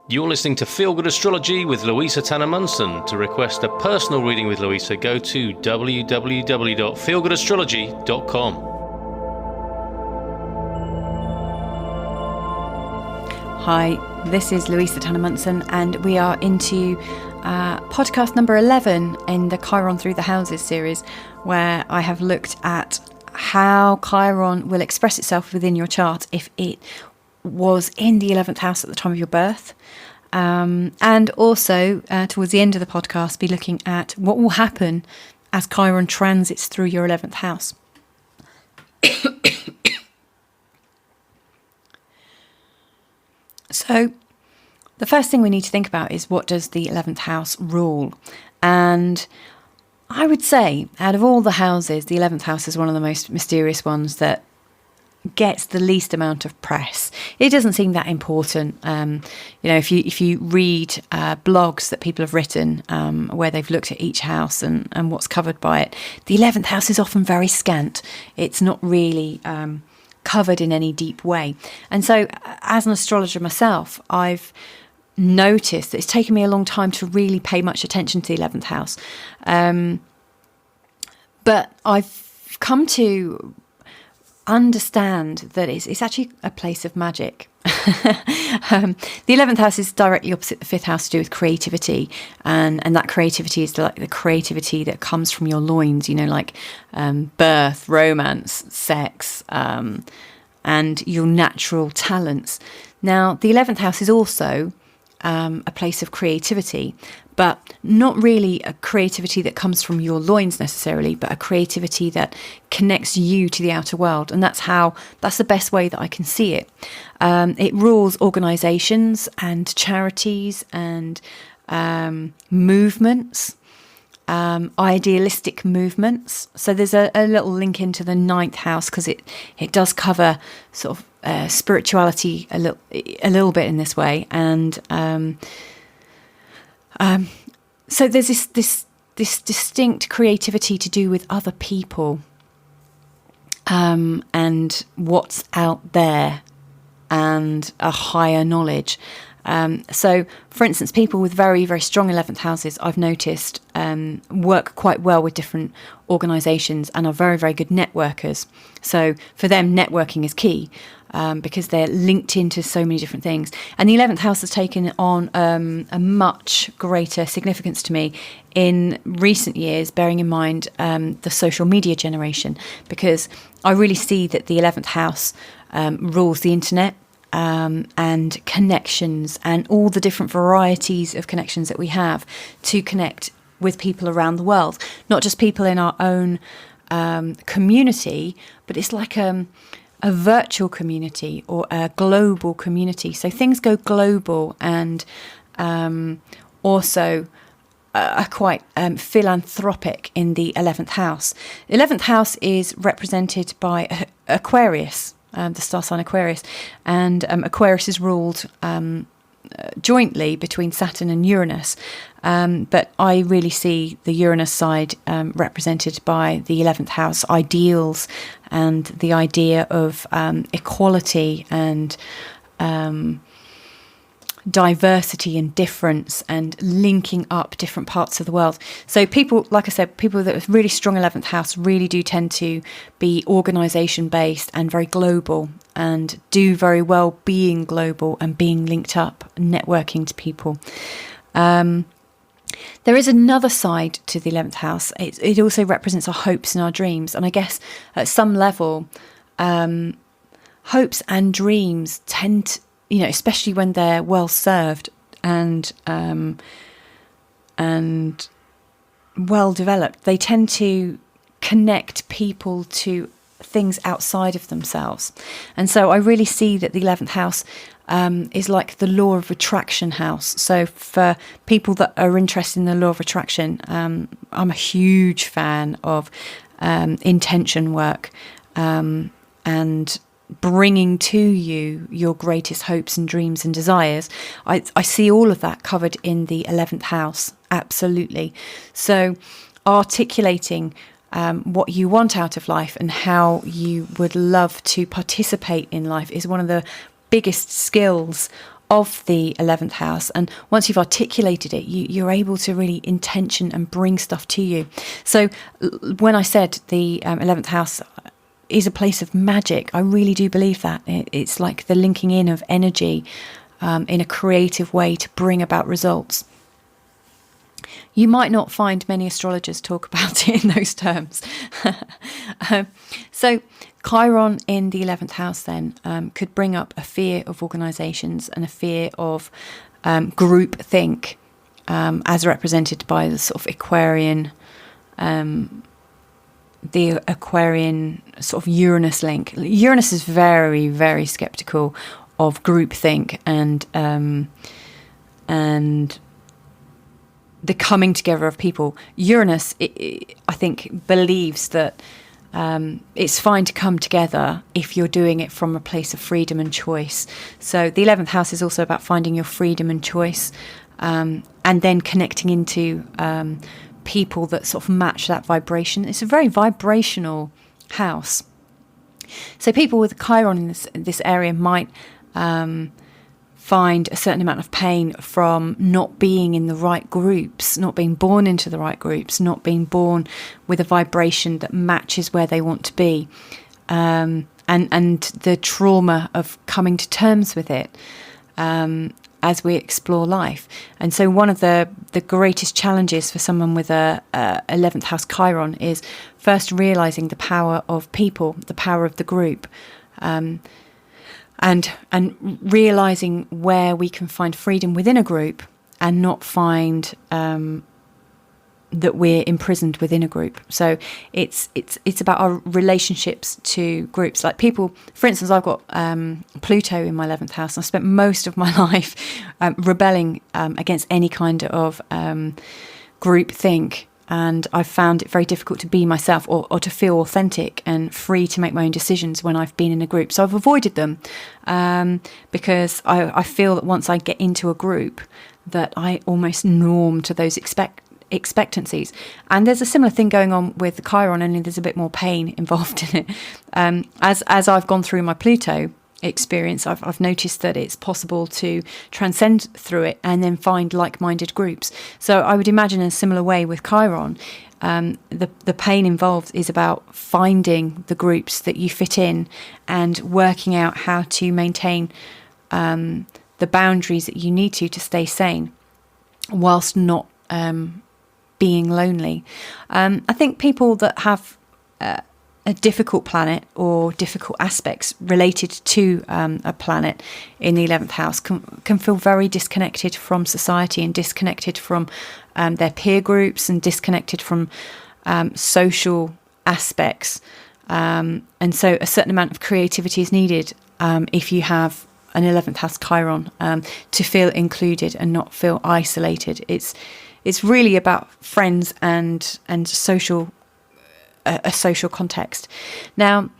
You're listening to Feel Good Astrology with Louisa Tanner Munson. To request a personal reading with Louisa, go to www.feelgoodastrology.com. Hi, this is Louisa Tanner Munson, and we are into podcast number 11 in the Chiron Through the Houses series, where I have looked at how Chiron will express itself within your chart if it was in the 11th house at the time of your birth. And also, towards the end of the podcast, be looking at what will happen as Chiron transits through your 11th house. So, the first thing we need to think about is, what does the 11th house rule? And I would say, out of all the houses, the 11th house is one of the most mysterious ones that gets the least amount of press. It doesn't seem that important. If you read blogs that people have written where they've looked at each house and what's covered by it, the 11th house is often very scant. It's not really covered in any deep way. And so, as an astrologer myself, I've noticed that it's taken me a long time to really pay much attention to the 11th house. But I've come to understand that it's actually a place of magic. The 11th house is directly opposite the 5th house to do with creativity, and that creativity is like the creativity that comes from your loins, like birth, romance, sex, and your natural talents. Now, the 11th house is also a place of creativity, but not really a creativity that comes from your loins necessarily, but a creativity that connects you to the outer world. And that's the best way that I can see it. It rules organisations and charities and movements, idealistic movements. So there's a little link into the 9th house, because it does cover sort of spirituality a little bit in this way. And so there's this distinct creativity to do with other people, and what's out there, and a higher knowledge. So, for instance, people with very, very strong 11th houses, I've noticed, work quite well with different organisations and are very, very good networkers. So for them, networking is key, because they're linked into so many different things. And the 11th house has taken on a much greater significance to me in recent years, bearing in mind the social media generation, because I really see that the 11th house rules the internet. And connections, and all the different varieties of connections that we have to connect with people around the world, not just people in our own community, but it's like a virtual community or a global community. So things go global, and also are quite philanthropic in the 11th house. The 11th house is represented by Aquarius, the star sign Aquarius, and Aquarius is ruled jointly between Saturn and Uranus, but I really see the Uranus side represented by the 11th house ideals and the idea of equality and diversity and difference, and linking up different parts of the world. So people, like I said, people that have really strong 11th house really do tend to be organisation based and very global, and do very well being global and being linked up, networking to people. There is another side to the 11th house. It also represents our hopes and our dreams. And I guess at some level, hopes and dreams tend to, especially when they're well served and well developed, they tend to connect people to things outside of themselves. And so I really see that the 11th house is like the law of attraction house. So for people that are interested in the law of attraction, I'm a huge fan of intention work, and bringing to you your greatest hopes and dreams and desires. I see all of that covered in the 11th house, absolutely. So articulating what you want out of life and how you would love to participate in life is one of the biggest skills of the 11th house, and once you've articulated it, you're able to really intention and bring stuff to you. So when I said the 11th house is a place of magic, I really do believe that. It's like the linking in of energy in a creative way to bring about results. You might not find many astrologers talk about it in those terms. So Chiron in the 11th house then could bring up a fear of organisations and a fear of group think, as represented by the sort of Aquarian sort of Uranus link. Uranus is very, very sceptical of groupthink and the coming together of people. Uranus, I think, believes that it's fine to come together if you're doing it from a place of freedom and choice. So the 11th house is also about finding your freedom and choice, and then connecting into people that sort of match that vibration. It's a very vibrational house. So people with Chiron in this area might find a certain amount of pain from not being in the right groups, not being born into the right groups, not being born with a vibration that matches where they want to be, and the trauma of coming to terms with it as we explore life. And so one of the greatest challenges for someone with a 11th house Chiron is first realizing the power of people, the power of the group, and realizing where we can find freedom within a group and not find that we're imprisoned within a group. So it's about our relationships to groups. Like people, for instance, I've got Pluto in my 11th house, and I spent most of my life rebelling against any kind of group think. And I've found it very difficult to be myself or to feel authentic and free to make my own decisions when I've been in a group. So I've avoided them because I feel that once I get into a group that I almost norm to those expectancies. And there's a similar thing going on with the Chiron, only there's a bit more pain involved in it. As I've gone through my Pluto experience, I've noticed that it's possible to transcend through it and then find like-minded groups. So I would imagine in a similar way with Chiron, the pain involved is about finding the groups that you fit in and working out how to maintain the boundaries that you need to stay sane whilst not being lonely. I think people that have a difficult planet or difficult aspects related to a planet in the 11th house can feel very disconnected from society and disconnected from their peer groups and disconnected from social aspects. And so a certain amount of creativity is needed if you have an 11th house Chiron to feel included and not feel isolated. It's really about friends and social a social context. Now,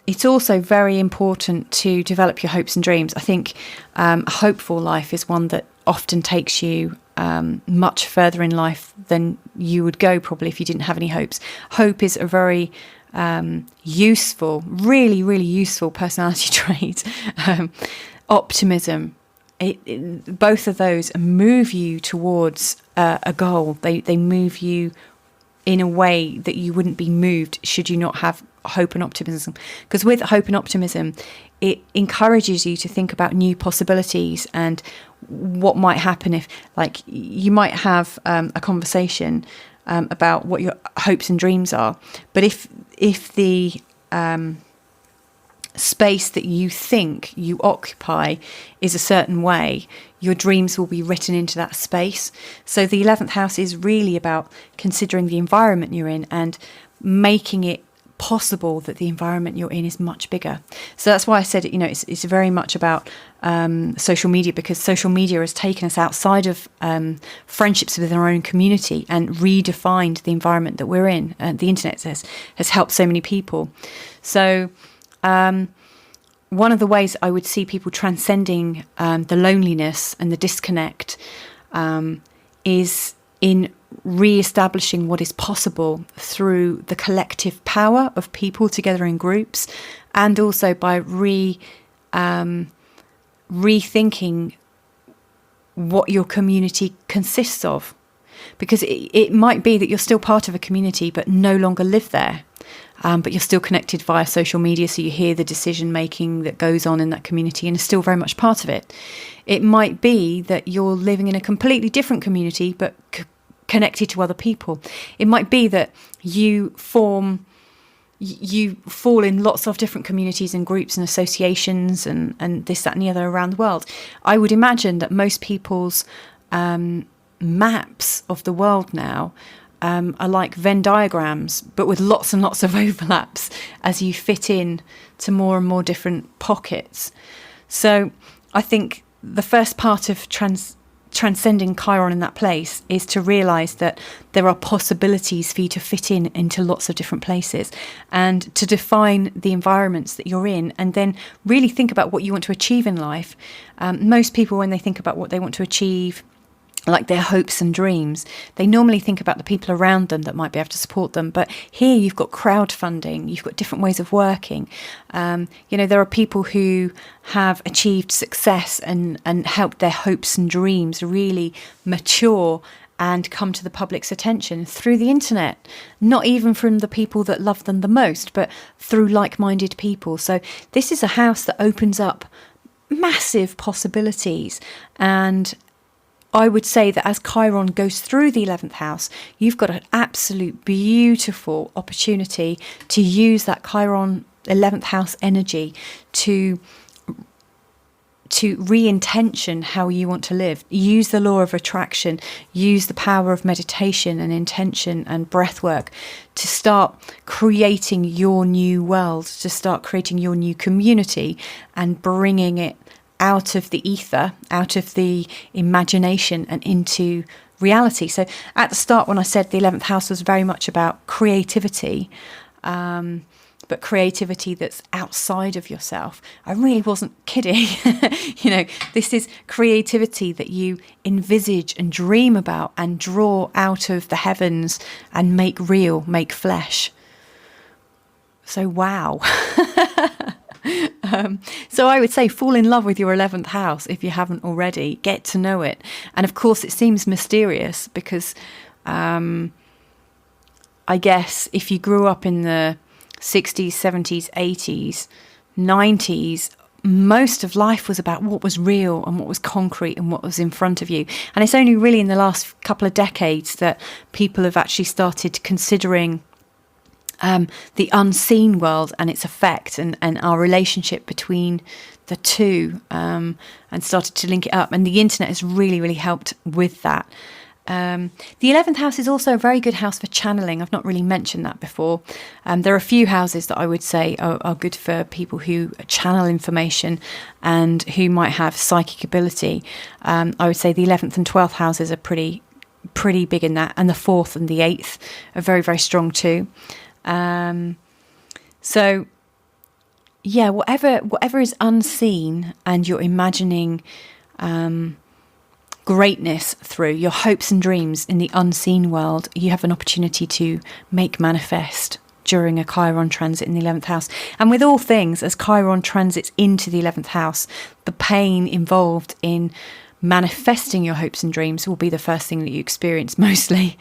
it's also very important to develop your hopes and dreams. I think a hopeful life is one that often takes you much further in life than you would go probably if you didn't have any hopes. Hope is a very useful, really, really useful personality trait. Optimism, both of those move you towards a goal. They move you in a way that you wouldn't be moved should you not have hope and optimism. Because with hope and optimism, it encourages you to think about new possibilities and what might happen if, like, you might have a conversation about what your hopes and dreams are. But if the space that you think you occupy is a certain way, your dreams will be written into that space. So the 11th house is really about considering the environment you're in and making it possible that the environment you're in is much bigger. So that's why I said, it's very much about social media, because social media has taken us outside of friendships within our own community and redefined the environment that we're in. The internet has helped so many people. So one of the ways I would see people transcending the loneliness and the disconnect is in re-establishing what is possible through the collective power of people together in groups, and also by rethinking what your community consists of. Because it might be that you're still part of a community but no longer live there. But you're still connected via social media, so you hear the decision making that goes on in that community and are still very much part of it. It might be that you're living in a completely different community but connected to other people. It might be that you fall in lots of different communities and groups and associations and this, that and the other around the world. I would imagine that most people's maps of the world now are like Venn diagrams, but with lots and lots of overlaps as you fit in to more and more different pockets. So I think the first part of transcending Chiron in that place is to realise that there are possibilities for you to fit into lots of different places, and to define the environments that you're in, and then really think about what you want to achieve in life. Most people, when they think about what they want to achieve, like their hopes and dreams, they normally think about the people around them that might be able to support them. But here you've got crowdfunding, you've got different ways of working. There are people who have achieved success and helped their hopes and dreams really mature and come to the public's attention through the internet, not even from the people that love them the most, but through like-minded people. So this is a house that opens up massive possibilities. And I would say that as Chiron goes through the 11th house, you've got an absolute beautiful opportunity to use that Chiron 11th house energy to re-intention how you want to live. Use the law of attraction, use the power of meditation and intention and breath work to start creating your new world, to start creating your new community and bringing it out of the ether, out of the imagination and into reality. So at the start, when I said the 11th house was very much about creativity, but creativity that's outside of yourself, I really wasn't kidding. This is creativity that you envisage and dream about and draw out of the heavens and make real, make flesh. So wow. So I would say fall in love with your 11th house if you haven't already. Get to know it. And of course, it seems mysterious because I guess if you grew up in the 60s, 70s, 80s, 90s, most of life was about what was real and what was concrete and what was in front of you. And it's only really in the last couple of decades that people have actually started considering the unseen world and its effect and our relationship between the two, and started to link it up. And the internet has really, really helped with that. The 11th house is also a very good house for channeling. I've not really mentioned that before. There are a few houses that I would say are good for people who channel information and who might have psychic ability. I would say the 11th and 12th houses are pretty big in that, and the 4th and the 8th are very, very strong too. So yeah, whatever is unseen and you're imagining greatness through your hopes and dreams in the unseen world, you have an opportunity to make manifest during a Chiron transit in the 11th house. And with all things, as Chiron transits into the 11th house, the pain involved in manifesting your hopes and dreams will be the first thing that you experience mostly.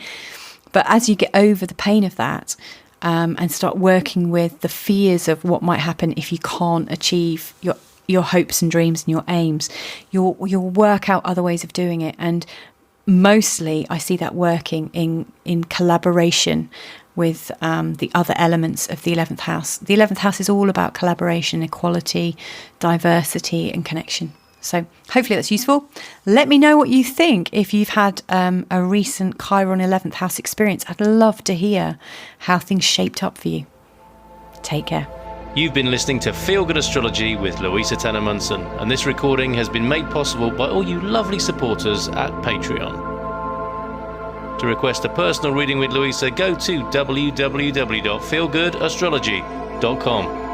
But as you get over the pain of that, and start working with the fears of what might happen if you can't achieve your hopes and dreams and your aims, you'll work out other ways of doing it. And mostly I see that working in collaboration with the other elements of the 11th house. The 11th house is all about collaboration, equality, diversity and connection. So hopefully that's useful. Let me know what you think if you've had a recent Chiron 11th house experience. I'd love to hear how things shaped up for you. Take care. You've been listening to Feel Good Astrology with Louisa Tanner Munson, and this recording has been made possible by all you lovely supporters at Patreon. To request a personal reading with Louisa, go to www.feelgoodastrology.com.